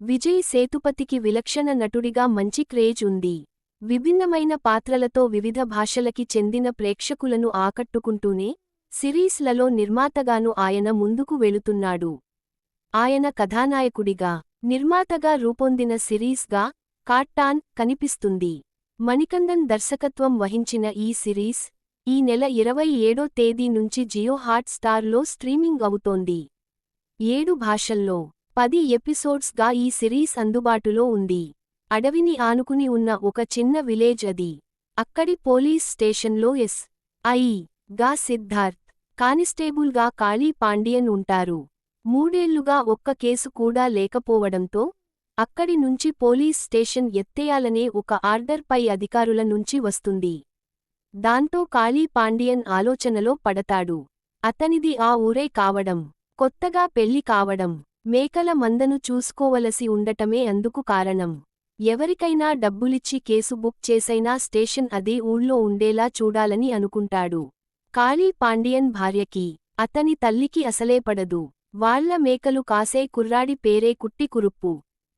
విజయ్ సేతుపతికి విలక్షణ నటుడిగా మంచి క్రేజ్ ఉంది. విభిన్నమైన పాత్రలతో వివిధ భాషలకి చెందిన ప్రేక్షకులను ఆకట్టుకుంటూనే సిరీస్లలో నిర్మాతగాను ఆయన ముందుకు వెళుతున్నాడు. ఆయన కథానాయకుడిగా, నిర్మాతగా రూపొందిన సిరీస్గా కాట్టాన్ కనిపిస్తుంది. మణికందన్ దర్శకత్వం వహించిన ఈ సిరీస్ ఈ నెల 27వ తేదీ నుంచి జియో హాట్ స్టార్లో స్ట్రీమింగ్ అవుతోంది. 7 భాషల్లో 10 ఎపిసోడ్స్గా ఈ సిరీస్ అందుబాటులో ఉంది. అడవిని ఆనుకుని ఉన్న ఒక చిన్న విలేజ్ అది. అక్కడి పోలీస్ స్టేషన్లో ఎస్.ఐ. గా సిద్ధార్థ్, కానిస్టేబుల్గా కాళీ పాండియన్ ఉంటారు. 3 ఏళ్లుగా ఒక్క కేసు కూడా లేకపోవడంతో అక్కడి నుంచి పోలీస్ స్టేషన్ ఎత్తేయాలనే ఒక ఆర్డర్ పై అధికారుల నుంచి వస్తుంది. దాంతో కాళీ పాండియన్ ఆలోచనలో పడతాడు. అతనిది ఆ ఊరే కావడం, కొత్తగా పెళ్లి కావడం, మేకల మందను చూసుకోవలసి ఉండటమే అందుకు కారణం. ఎవరికైనా డబ్బులిచ్చి కేసు బుక్ చేసైనా స్టేషన్ అదే ఊళ్ళో ఉండేలా చూడాలని అనుకుంటాడు. కాళీ పాండియన్ భార్యకి, అతని తల్లికి అసలే పడదు. వాళ్ల మేకలు కాసే కుర్రాడి పేరే కుట్టి కురుప్పు.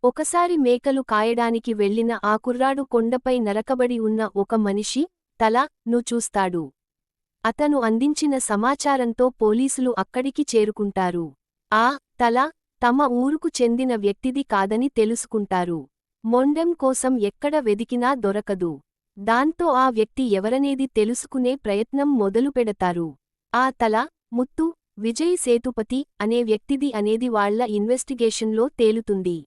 ఒకసారి మేకలు కాయడానికి వెళ్లిన ఆ కుర్రాడు కొండపై నరకబడి ఉన్న ఒక మనిషి తల.ను చూస్తాడు. అతను అందించిన సమాచారంతో పోలీసులు అక్కడికి చేరుకుంటారు. ఆ తల తమ ఊరుకు చెందిన వ్యక్తిది కాదని తెలుసుకుంటారు. మొండెం కోసం ఎక్కడ వెదికినా దొరకదు. దాంతో ఆ వ్యక్తి ఎవరనేది తెలుసుకునే ప్రయత్నం మొదలుపెడతారు. ఆ తల ముత్తు విజయ్ సేతుపతి అనే వ్యక్తిది అనేది వాళ్ల ఇన్వెస్టిగేషన్లో తేలుతుంది.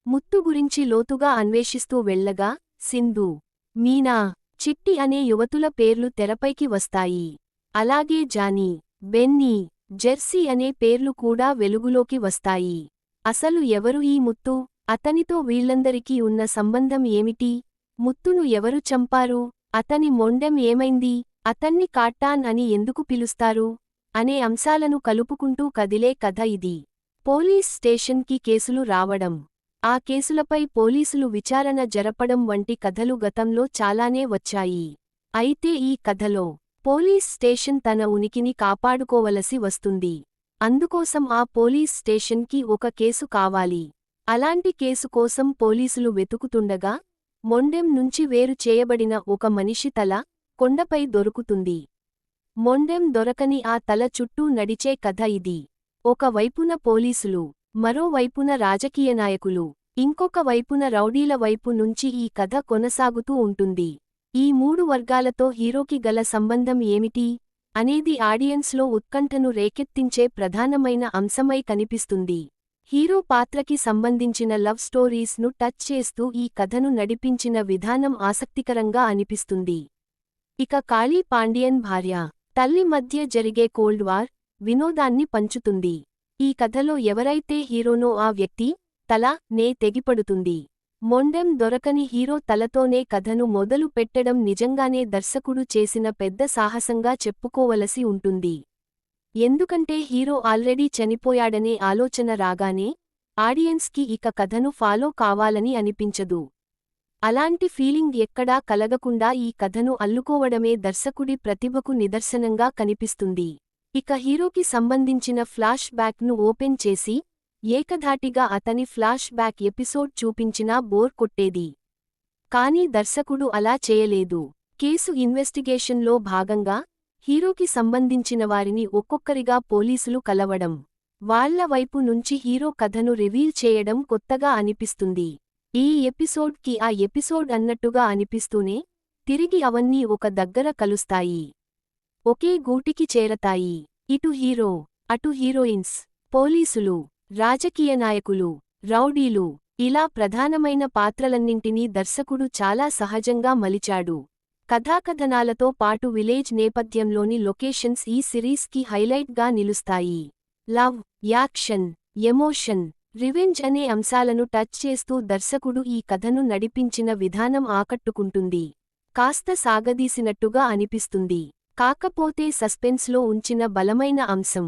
ముత్తు గురించి లోతుగా అన్వేషిస్తూ వెళ్లగా సింధు, మీనా, చిట్టి అనే యువతుల పేర్లు తెరపైకి వస్తాయి. అలాగే జానీ, బెన్నీ, జెర్సీ అనే పేర్లు కూడా వెలుగులోకి వస్తాయి. అసలు ఎవరు ఈ ముత్తు? అతనితో వీళ్లందరికీ ఉన్న సంబంధం ఏమిటి? ముత్తును ఎవరు చంపారు? అతని మొండెం ఏమైంది? అతన్ని కాట్టాన్ అని ఎందుకు పిలుస్తారు? అనే అంశాలను కలుపుకుంటూ కదిలే కథ ఇది. పోలీస్ స్టేషన్కి కేసులు రావడం, ఆ కేసులపై పోలీసులు విచారణ జరపడం వంటి కథలు గతంలో చాలానే వచ్చాయి. అయితే ఈ కథలో పోలీస్ స్టేషన్ తన ఉనికిని కాపాడుకోవలసి వస్తుంది. అందుకోసం ఆ పోలీస్ స్టేషన్కి ఒక కేసు కావాలి. అలాంటి కేసు కోసం పోలీసులు వెతుకుతుండగా మొండెం నుంచి వేరు చేయబడిన ఒక మనిషి తల కొండపై దొరుకుతుంది. మొండెం దొరకని ఆ తల చుట్టూ నడిచే కథ ఇది. ఒక వైపున పోలీసులు, మరోవైపున రాజకీయ నాయకులు, ఇంకొక వైపున రౌడీల వైపు నుంచి ఈ కథ కొనసాగుతూ ఉంటుంది. ఈ 3 వర్గాలతో హీరోకి గల సంబంధం ఏమిటి అనేది ఆడియన్స్లో ఉత్కంఠను రేకెత్తించే ప్రధానమైన అంశమై కనిపిస్తుంది. హీరో పాత్రకి సంబంధించిన లవ్ స్టోరీస్ను టచ్ చేస్తూ ఈ కథను నడిపించిన విధానం ఆసక్తికరంగా అనిపిస్తుంది. ఇక కాళీ పాండియన్ భార్య, తల్లి మధ్య జరిగే కోల్డ్ వార్ వినోదాన్ని పంచుతుంది. ఈ కథలో ఎవరైతే హీరోనో ఆ వ్యక్తి తల.నే తెగిపడుతుంది. మొండెం దొరకని హీరో తలతోనే కథను మొదలు పెట్టడం నిజంగానే దర్శకుడు చేసిన పెద్ద సాహసంగా చెప్పుకోవలసి ఉంటుంది. ఎందుకంటే హీరో ఆల్రెడీ చనిపోయాడనే ఆలోచన రాగానే ఆడియన్స్కి ఇక కథను ఫాలో కావాలని అనిపించదు. అలాంటి ఫీలింగ్ ఎక్కడా కలగకుండా ఈ కథను అల్లుకోవడమే దర్శకుడి ప్రతిభకు నిదర్శనంగా కనిపిస్తుంది. ఇక హీరోకి సంబంధించిన ఫ్లాష్ బ్యాక్ను ఓపెన్ చేసి ఏకధాటిగా అతని ఫ్లాష్ బ్యాక్ ఎపిసోడ్ చూపించినా బోర్ కొట్టేది. కానీ దర్శకుడు అలా చేయలేదు. కేసు ఇన్వెస్టిగేషన్లో భాగంగా హీరోకి సంబంధించిన వారిని ఒక్కొక్కరిగా పోలీసులు కలవడం, వాళ్ల వైపు నుంచి హీరో కథను రివీల్ చేయడం కొత్తగా అనిపిస్తుంది. ఈ ఎపిసోడ్కి ఆ ఎపిసోడ్ అన్నట్టుగా అనిపిస్తూనే తిరిగి అవన్నీ ఒక దగ్గర కలుస్తాయి. ఒకే గూటికి చేరతాయి. ఇటు హీరో, అటు హీరోయిన్స్, పోలీసులు, రాజకీయ నాయకులు, రౌడీలు, ఇలా ప్రధానమైన పాత్రలన్నింటినీ దర్శకుడు చాలా సహజంగా మలిచాడు. కథాకథనాలతో పాటు విలేజ్ నేపథ్యంలోని లొకేషన్స్ ఈ సిరీస్కి హైలైట్గా నిలుస్తాయి. లవ్, యాక్షన్, ఎమోషన్, రివెంజ్ అనే అంశాలను టచ్ చేస్తూ దర్శకుడు ఈ కథను నడిపించిన విధానం ఆకట్టుకుంటుంది. కాస్త సాగదీసినట్టుగా అనిపిస్తుంది. కాకపోతే సస్పెన్స్లో ఉంచిన బలమైన అంశం,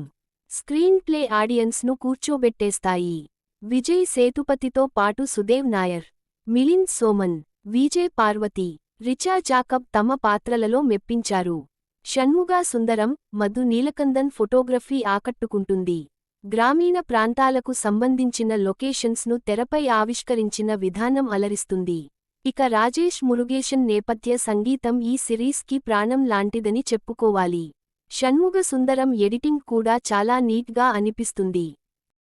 స్క్రీన్ ప్లే ఆడియన్స్ను కూర్చోబెట్టేస్తాయి. విజయ్ సేతుపతితో పాటు సుదేవ్ నాయర్, మిలింద్ సోమన్, విజయ్ పార్వతి, రిచా జాకబ్ తమ పాత్రలలో మెప్పించారు. షణ్ముగా సుందరం, మధు నీలకందన్ ఫోటోగ్రఫీ ఆకట్టుకుంటుంది. గ్రామీణ ప్రాంతాలకు సంబంధించిన లొకేషన్స్ను తెరపై ఆవిష్కరించిన విధానం అలరిస్తుంది. ఇక రాజేష్ మురుగేశన్ నేపథ్య సంగీతం ఈ సిరీస్కి ప్రాణం లాంటిదని చెప్పుకోవాలి. షణ్ముగ సుందరం ఎడిటింగ్ కూడా చాలా నీట్గా అనిపిస్తుంది.